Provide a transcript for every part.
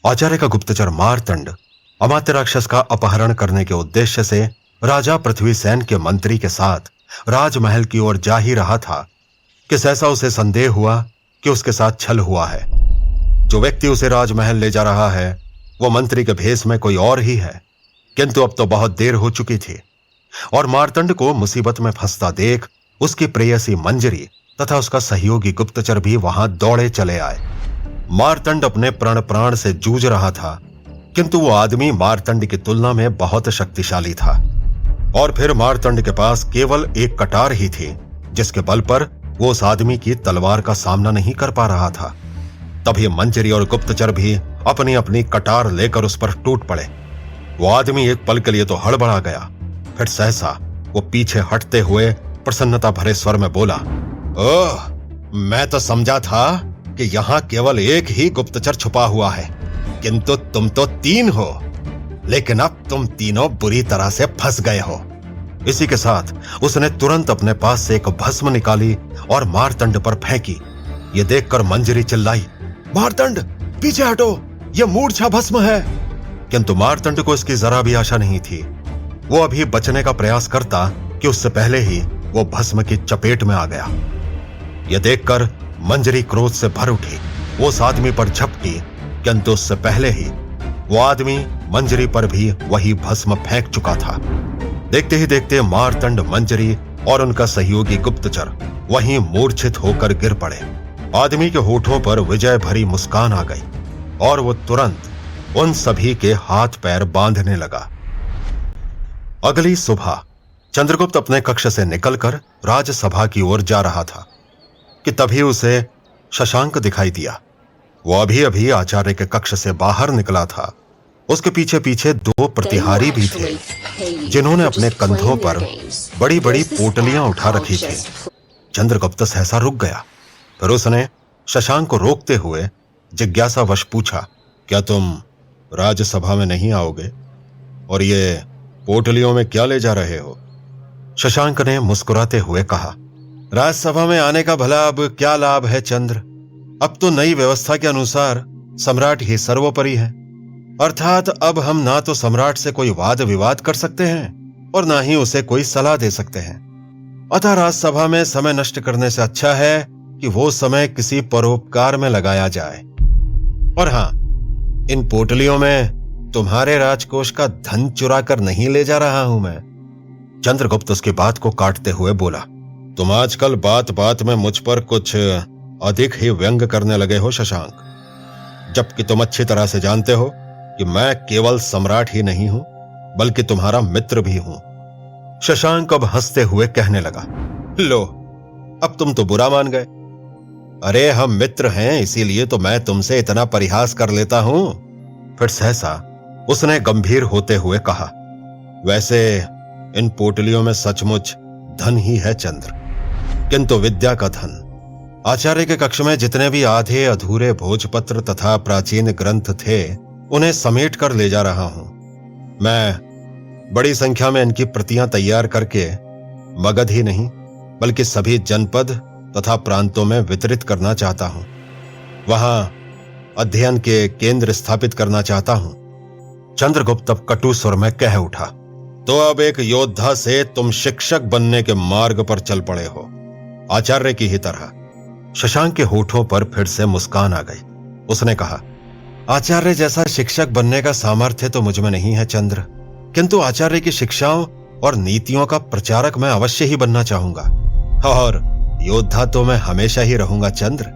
आचार्य का गुप्तचर मारतंड अमात्य राक्षस का अपहरण करने के उद्देश्य से राजा पृथ्वीसेन के मंत्री के साथ राजमहल की ओर जा ही रहा था कि सहसा उसे संदेह हुआ कि उसके साथ छल हुआ है। जो व्यक्ति उसे राजमहल ले जा रहा है वो मंत्री के भेष में कोई और ही है। किंतु अब तो बहुत देर हो चुकी थी और मारतंड को मुसीबत में फंसता देख उसकी प्रेयसी मंजरी तथा उसका सहयोगी गुप्तचर भी वहां दौड़े चले आए। मारतंड अपने प्राण से जूझ रहा था, किंतु वो आदमी मारतंड की तुलना में बहुत शक्तिशाली था। और फिर मारतंड के पास केवल एक कटार ही थी जिसके बल पर वो उस आदमी की तलवार का सामना नहीं कर पा रहा था। तभी मंजरी और गुप्तचर भी अपनी अपनी कटार लेकर उस पर टूट पड़े। वो आदमी एक पल के लिए तो हड़बड़ा गया, फिर सहसा वो पीछे हटते हुए प्रसन्नता भरे स्वर में बोला, ओह, मैं तो समझा था कि यहां केवल एक ही गुप्तचर छुपा हुआ है, किंतु तुम तो 3 हो। लेकिन अब तुम तीनों बुरी तरह से फंस गए हो। इसी के साथ उसने तुरंत अपने पास से एक भस्म निकाली और मारतंड पर फेंकी। ये देखकर मंजरी चिल्लाई, मारतंड पीछे हटो, ये मूर्छा भस्म है। किंतु मारतंड को इसकी जरा भी आशा नहीं थी। वो अभी बचने का प्रयास करता कि उससे पहले ही वो भस्म की चपेट में आ गया। यह देखकर मंजरी क्रोध से भर उठी, वो उस आदमी पर झपटी, किंतु उससे पहले ही वो आदमी मंजरी पर भी वही भस्म फेंक चुका था। देखते ही देखते मारतंड, मंजरी और उनका सहयोगी गुप्तचर वहीं मूर्छित होकर गिर पड़े। आदमी के होठों पर विजय भरी मुस्कान आ गई और वो तुरंत उन सभी के हाथ पैर बांधने लगा। अगली सुबह चंद्रगुप्त अपने कक्ष से निकलकर राजसभा की ओर जा रहा था कि तभी उसे शशांक दिखाई दिया। वो अभी अभी आचार्य के कक्ष से बाहर निकला था। उसके पीछे पीछे 2 प्रतिहारी भी थे जिन्होंने अपने कंधों पर बड़ी बड़ी पोटलियां उठा रखी थी। चंद्रगुप्त सहसा रुक गया। फिर उसने शशांक को रोकते हुए जिज्ञासावश पूछा, क्या तुम राजसभा में नहीं आओगे? और ये पोटलियों में क्या ले जा रहे हो? शशांक ने मुस्कुराते हुए कहा, राजसभा में आने का भला अब क्या लाभ है चंद्र? अब तो नई व्यवस्था के अनुसार सम्राट ही सर्वोपरि है। अर्थात अब हम ना तो सम्राट से कोई वाद विवाद कर सकते हैं और ना ही उसे कोई सलाह दे सकते हैं। अतः राजसभा में समय नष्ट करने से अच्छा है कि वो समय किसी परोपकार में लगाया जाए। और हां, इन पोटलियों में तुम्हारे राजकोष का धन चुरा कर नहीं ले जा रहा हूं मैं। चंद्रगुप्त उसकी बात को काटते हुए बोला, तुम आजकल बात बात में मुझ पर कुछ अधिक ही व्यंग करने लगे हो शशांक, जबकि तुम अच्छी तरह से जानते हो कि मैं केवल सम्राट ही नहीं हूं बल्कि तुम्हारा मित्र भी हूं। शशांक अब हंसते हुए कहने लगा, लो, अब तुम तो बुरा मान गए। अरे हम मित्र हैं, इसीलिए तो मैं तुमसे इतना परिहास कर लेता हूं। फिर सहसा उसने गंभीर होते हुए कहा, वैसे इन पोटलियों में सचमुच धन ही है चंद्र, किंतु विद्या का धन। आचार्य के कक्ष में जितने भी आधे अधूरे भोजपत्र तथा प्राचीन ग्रंथ थे उन्हें समेट कर ले जा रहा हूं। मैं बड़ी संख्या में इनकी प्रतियां तैयार करके मगध ही नहीं बल्कि सभी जनपद तथा प्रांतों में वितरित करना चाहता हूं। वहां अध्ययन के केंद्र स्थापित करना चाहता हूं। चंद्रगुप्त अब कटु स्वर में कह उठा, तो अब एक योद्धा से तुम शिक्षक बनने के मार्ग पर चल पड़े हो, आचार्य की ही तरह। शशांक के होठों पर फिर से मुस्कान आ गई। उसने कहा, आचार्य जैसा शिक्षक बनने का सामर्थ्य तो मुझ में नहीं है चंद्र, किंतु आचार्य की शिक्षाओं और नीतियों का प्रचारक मैं अवश्य ही बनना चाहूंगा। और योद्धा तो मैं हमेशा ही रहूंगा चंद्र,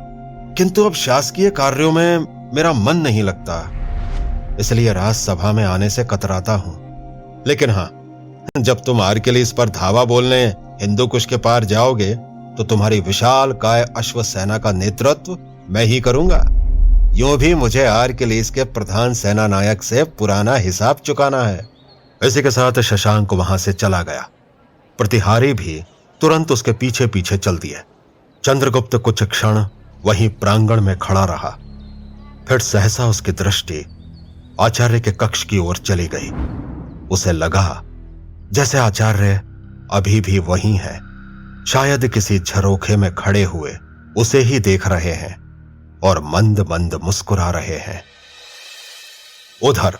किंतु अब शासकीय कार्यों में मेरा मन नहीं लगता, इसलिए राजसभा में आने से कतराता हूं। लेकिन हां, जब तुम आर्किलीस पर धावा बोलने हिंदू कुश के पार जाओगे तो तुम्हारी विशाल काय अश्व सेना का नेतृत्व मैं ही करूंगा। यूं भी मुझे आर्किलीस के प्रधान सेना नायक से पुराना हिसाब चुकाना है। इसी के साथ शशांक वहां से चला गया। प्रतिहारी भी तुरंत उसके पीछे पीछे चल दिए। चंद्रगुप्त कुछ क्षण वहीं प्रांगण में खड़ा रहा। फिर सहसा उसकी दृष्टि आचार्य के कक्ष की ओर चली गई। उसे लगा जैसे आचार्य अभी भी वहीं है, शायद किसी झरोखे में खड़े हुए उसे ही देख रहे हैं और मंद मंद मुस्कुरा रहे हैं। उधर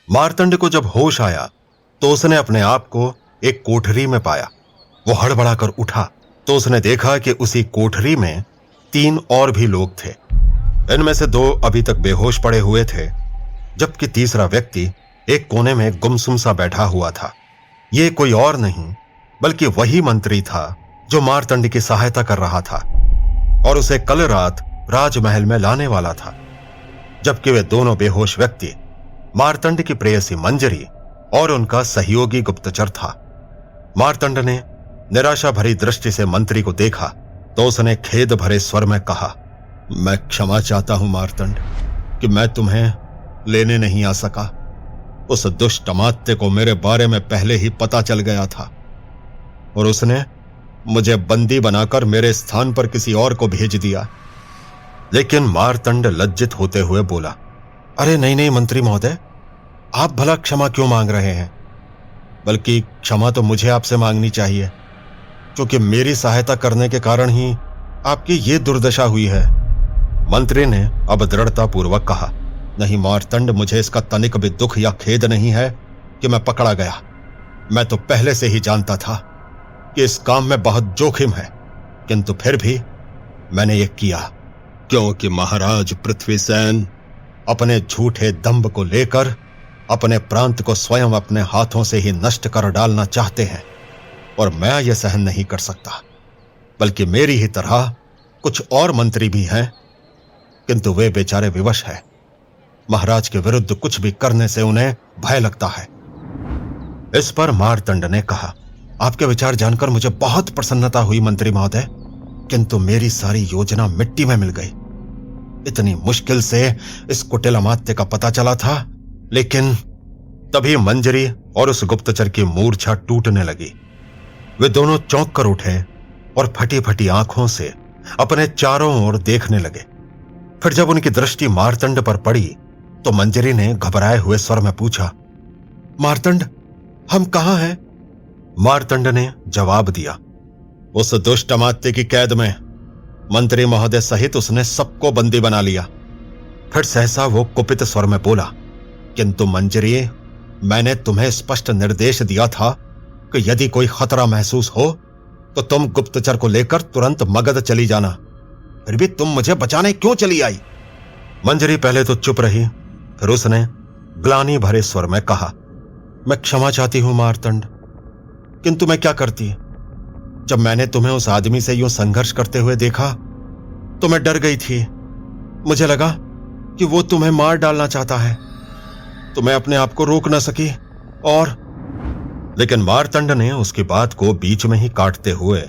मार्तंड को जब होश आया तो उसने अपने आप को एक कोठरी में पाया। वो हड़बड़ाकर उठा तो उसने देखा कि उसी कोठरी में 3 और भी लोग थे। इनमें से 2 अभी तक बेहोश पड़े हुए थे, जबकि तीसरा व्यक्ति एक कोने में गुमसुम सा बैठा हुआ था। ये कोई और नहीं बल्कि वही मंत्री था जो मार्तंड की सहायता कर रहा था और उसे कल रात राजमहल में लाने वाला था। जबकि वे दोनों बेहोश व्यक्ति मार्तंड की प्रेयसी मंजरी और उनका सहयोगी गुप्तचर था। मार्तंड ने निराशा भरी दृष्टि से मंत्री को देखा तो उसने खेद भरे स्वर में कहा, मैं क्षमा चाहता हूं मार्तंड कि मैं तुम्हें लेने नहीं आ सका। उस दुष्ट अमात्य को मेरे बारे में पहले ही पता चल गया था और उसने मुझे बंदी बनाकर मेरे स्थान पर किसी और को भेज दिया। लेकिन मार्तंड लज्जित होते हुए बोला, अरे नहीं नहीं मंत्री महोदय, आप भला क्षमा क्यों मांग रहे हैं? बल्कि क्षमा तो मुझे आपसे मांगनी चाहिए, क्योंकि मेरी सहायता करने के कारण ही आपकी ये दुर्दशा हुई है। मंत्री ने अब दृढ़तापूर्वक कहा, नहीं मार्तंड, मुझे इसका तनिक भी दुख या खेद नहीं है कि मैं पकड़ा गया। मैं तो पहले से ही जानता था कि इस काम में बहुत जोखिम है, किंतु फिर भी मैंने ये किया क्योंकि महाराज पृथ्वीसेन अपने झूठे दंभ को लेकर अपने प्रांत को स्वयं अपने हाथों से ही नष्ट कर डालना चाहते हैं और मैं ये सहन नहीं कर सकता। बल्कि मेरी ही तरह कुछ और मंत्री भी हैं, किंतु वे बेचारे विवश हैं। महाराज के विरुद्ध कुछ भी करने से उन्हें भय लगता है। इस पर मार्तंड ने कहा, आपके विचार जानकर मुझे बहुत प्रसन्नता हुई मंत्री महोदय, किंतु मेरी सारी योजना मिट्टी में मिल गई। इतनी मुश्किल से इस कुटिल अमात्य का पता चला था, लेकिन तभी मंजरी और उस गुप्तचर की मूर्छा टूटने लगी। वे दोनों चौंक कर उठे और फटी फटी आंखों से अपने चारों ओर देखने लगे। फिर जब उनकी दृष्टि मार्तंड पर पड़ी तो मंजरी ने घबराए हुए स्वर में पूछा, मार्तंड, हम कहां हैं? मार्तंड ने जवाब दिया, उस दुष्ट अमात्य की कैद में। मंत्री महोदय सहित उसने सबको बंदी बना लिया। फिर सहसा वो कुपित स्वर में बोला, किंतु मंजरी, मैंने तुम्हें स्पष्ट निर्देश दिया था कि यदि कोई खतरा महसूस हो तो तुम गुप्तचर को लेकर तुरंत मगध चली जाना। फिर भी तुम मुझे बचाने क्यों चली आई? मंजरी पहले तो चुप रही, फिर उसने ग्लानि भरे स्वर में कहा, मैं क्षमा चाहती हूं मार्तंड, किंतु मैं क्या करती। जब मैंने तुम्हें उस आदमी से यूं संघर्ष करते हुए देखा तो मैं डर गई थी। मुझे लगा कि वो तुम्हें मार डालना चाहता है, तो मैं अपने आप को रोक न सकी और। लेकिन मार्तंड ने उसकी बात को बीच में ही काटते हुए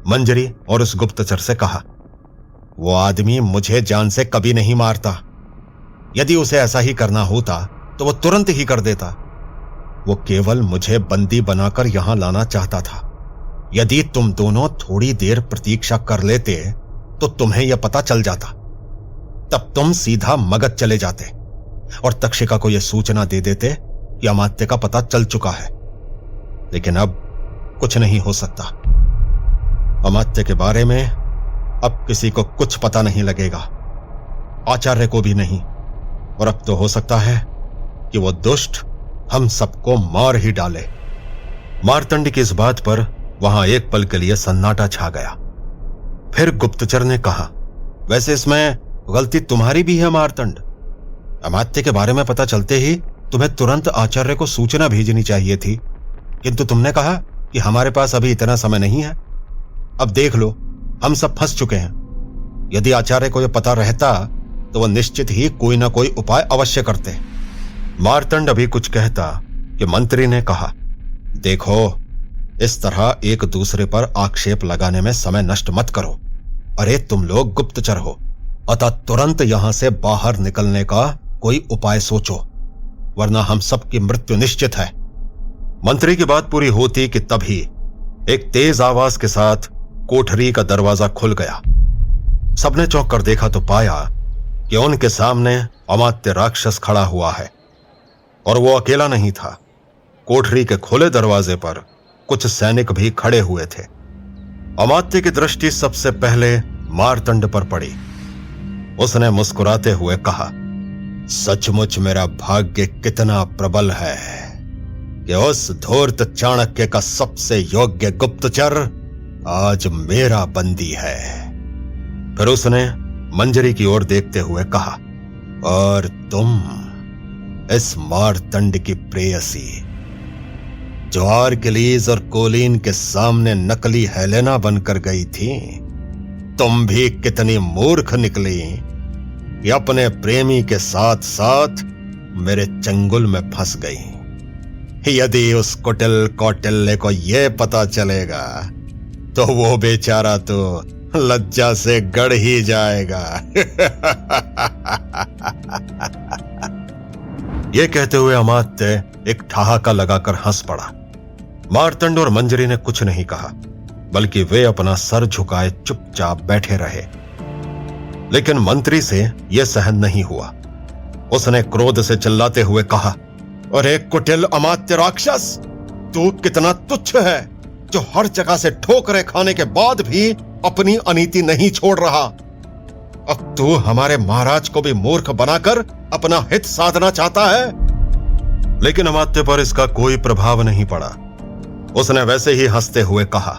मंजरी और उस गुप्तचर से कहा, वो आदमी मुझे जान से कभी नहीं मारता। यदि उसे ऐसा ही करना होता तो वो तुरंत ही कर देता। वो केवल मुझे बंदी बनाकर यहां लाना चाहता था। यदि तुम दोनों थोड़ी देर प्रतीक्षा कर लेते तो तुम्हें यह पता चल जाता। तब तुम सीधा मगध चले जाते और तक्षिका को यह सूचना दे देते कि अमात्य का पता चल चुका है। लेकिन अब कुछ नहीं हो सकता। अमात्य के बारे में अब किसी को कुछ पता नहीं लगेगा, आचार्य को भी नहीं। और अब तो हो सकता है कि वो दुष्ट हम सबको मार ही डाले। मार्तंड की इस बात पर वहां एक पल के लिए सन्नाटा छा गया। फिर गुप्तचर ने कहा, वैसे इसमें गलती तुम्हारी भी है मार्तंड। अमात्य के बारे में पता चलते ही तुम्हें तुरंत आचार्य को सूचना भेजनी चाहिए थी, किंतु तुमने कहा कि हमारे पास अभी इतना समय नहीं है। अब देख लो, हम सब फंस चुके हैं। यदि आचार्य को यह पता रहता तो वह निश्चित ही कोई ना कोई उपाय अवश्य करते। मार्तंड अभी कुछ कहता कि मंत्री ने कहा, देखो, इस तरह एक दूसरे पर आक्षेप लगाने में समय नष्ट मत करो। अरे तुम लोग गुप्तचर हो, अतः तुरंत यहां से बाहर निकलने का कोई उपाय सोचो, वरना हम सबकी मृत्यु निश्चित है। मंत्री की बात पूरी होती कि तभी एक तेज आवाज के साथ कोठरी का दरवाजा खुल गया। सबने चौंक कर देखा तो पाया कि उनके सामने अमात्य राक्षस खड़ा हुआ है, और वो अकेला नहीं था। कोठरी के खुले दरवाजे पर कुछ सैनिक भी खड़े हुए थे। अमात्य की दृष्टि सबसे पहले मार्तंड पर पड़ी। उसने मुस्कुराते हुए कहा, सचमुच मेरा भाग्य कितना प्रबल है कि उस धूर्त चाणक्य का सबसे योग्य गुप्तचर आज मेरा बंदी है। फिर उसने मंजरी की ओर देखते हुए कहा, और तुम इस मारतंड की प्रेयसी जो आर्किलीज और कोलीन के सामने नकली हेलेना बनकर गई थी, तुम भी कितनी मूर्ख निकली कि अपने प्रेमी के साथ साथ मेरे चंगुल में फंस गई। यदि उस कुटिल कौटिल्य को यह पता चलेगा तो वो बेचारा तो लज्जा से गड़ ही जाएगा। ये कहते हुए अमात्य एक ठहाका लगाकर हंस पड़ा। मारतंड और मंजरी ने कुछ नहीं कहा, बल्कि वे अपना सर झुकाए चुपचाप बैठे रहे। लेकिन मंत्री से यह सहन नहीं हुआ। उसने क्रोध से चिल्लाते हुए कहा, अरे कुटिल अमात्य राक्षस, तू कितना तुच्छ है जो हर जगह से ठोकरें खाने के बाद भी अपनी अनीति नहीं छोड़ रहा। अब तू हमारे महाराज को भी मूर्ख बनाकर अपना हित साधना चाहता है। लेकिन अमात्य पर इसका कोई प्रभाव नहीं पड़ा। उसने वैसे ही हंसते हुए कहा,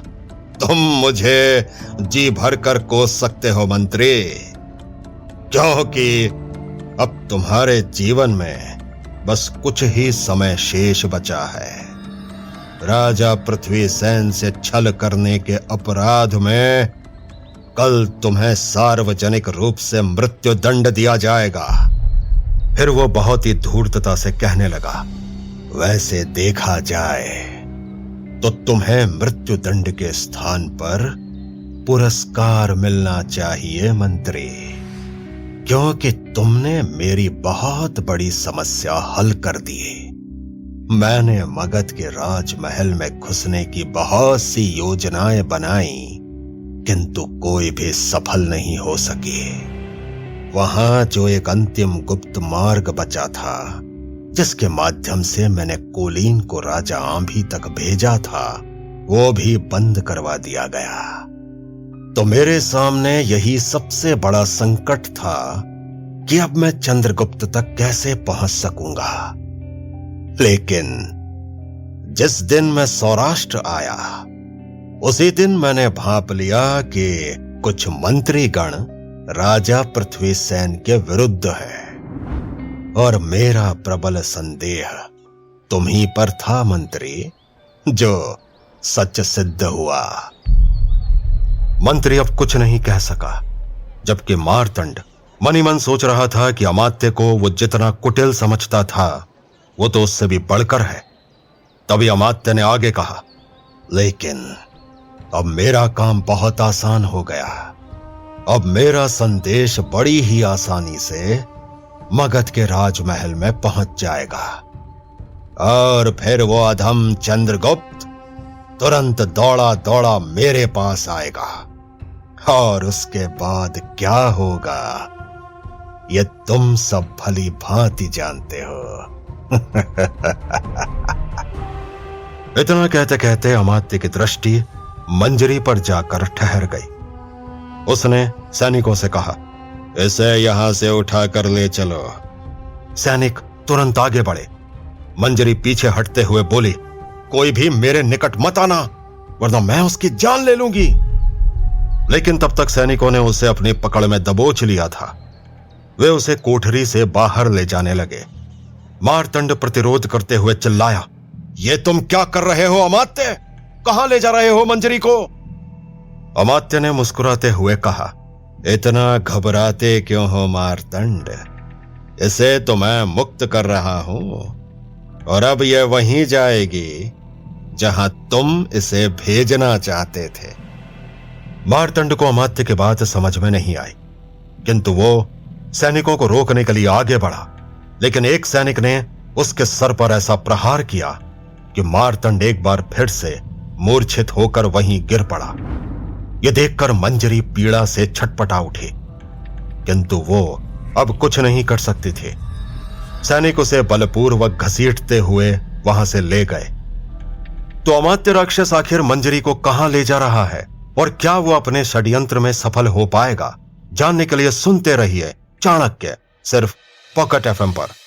तुम मुझे जी भर कर कोस सकते हो मंत्री, क्योंकि अब तुम्हारे जीवन में बस कुछ ही समय शेष बचा है। राजा पृथ्वी सेन से छल करने के अपराध में कल तुम्हें सार्वजनिक रूप से मृत्यु दंड दिया जाएगा। फिर वो बहुत ही धूर्तता से कहने लगा, वैसे देखा जाए तो तुम्हें मृत्यु दंड के स्थान पर पुरस्कार मिलना चाहिए मंत्री, क्योंकि तुमने मेरी बहुत बड़ी समस्या हल कर दी। मैंने मगध के राजमहल में घुसने की बहुत सी योजनाएं बनाई, किंतु कोई भी सफल नहीं हो सकी। वहां जो एक अंतिम गुप्त मार्ग बचा था, जिसके माध्यम से मैंने कोलीन को राजा आंभी तक भेजा था, वो भी बंद करवा दिया गया। तो मेरे सामने यही सबसे बड़ा संकट था कि अब मैं चंद्रगुप्त तक कैसे पहुंच सकूंगा। लेकिन जिस दिन मैं सौराष्ट्र आया, उसी दिन मैंने भांप लिया कि कुछ मंत्रीगण राजा पृथ्वी सेन के विरुद्ध है, और मेरा प्रबल संदेह तुम ही पर था मंत्री, जो सच सिद्ध हुआ। मंत्री अब कुछ नहीं कह सका, जबकि मारतंड मनी मन सोच रहा था कि अमात्य को वो जितना कुटिल समझता था, वो तो उससे भी बढ़कर है। तभी अमात्य ने आगे कहा, लेकिन अब मेरा काम बहुत आसान हो गया। अब मेरा संदेश बड़ी ही आसानी से मगध के राजमहल में पहुंच जाएगा, और फिर वो अधम चंद्रगुप्त तुरंत दौड़ा दौड़ा मेरे पास आएगा, और उसके बाद क्या होगा ये तुम सब भली भांति जानते हो। इतना कहते कहते अमात्य की दृष्टि मंजरी पर जाकर ठहर गई। उसने सैनिकों से कहा, इसे यहां से उठाकर ले चलो। सैनिक तुरंत आगे बढ़े। मंजरी पीछे हटते हुए बोली, कोई भी मेरे निकट मत आना, वरना मैं उसकी जान ले लूंगी। लेकिन तब तक सैनिकों ने उसे अपनी पकड़ में दबोच लिया था। वे उसे कोठरी से बाहर ले जाने लगे। मारतंड प्रतिरोध करते हुए चिल्लाया, ये तुम क्या कर रहे हो अमात्य? कहां ले जा रहे हो मंजरी को? अमात्य ने मुस्कुराते हुए कहा, इतना घबराते क्यों हो मारतंड? इसे तो मैं मुक्त कर रहा हूं, और अब यह वहीं जाएगी जहां तुम इसे भेजना चाहते थे। मारतंड को अमात्य की बात समझ में नहीं आई, किंतु वो सैनिकों को रोकने के लिए आगे बढ़ा। लेकिन एक सैनिक ने उसके सर पर ऐसा प्रहार किया कि मारतंड एक बार फिर से मूर्छित होकर वहीं गिर पड़ा। यह देखकर मंजरी पीड़ा से छटपटा उठी, किंतु वो अब कुछ नहीं कर सकती थी। सैनिक उसे बलपूर्वक घसीटते हुए वहां से ले गए। तो अमात्य राक्षस आखिर मंजरी को कहां ले जा रहा है, और क्या वो अपने षड्यंत्र में सफल हो पाएगा? जानने के लिए सुनते रहिए चाणक्य, सिर्फ पॉकेट एफएम पर।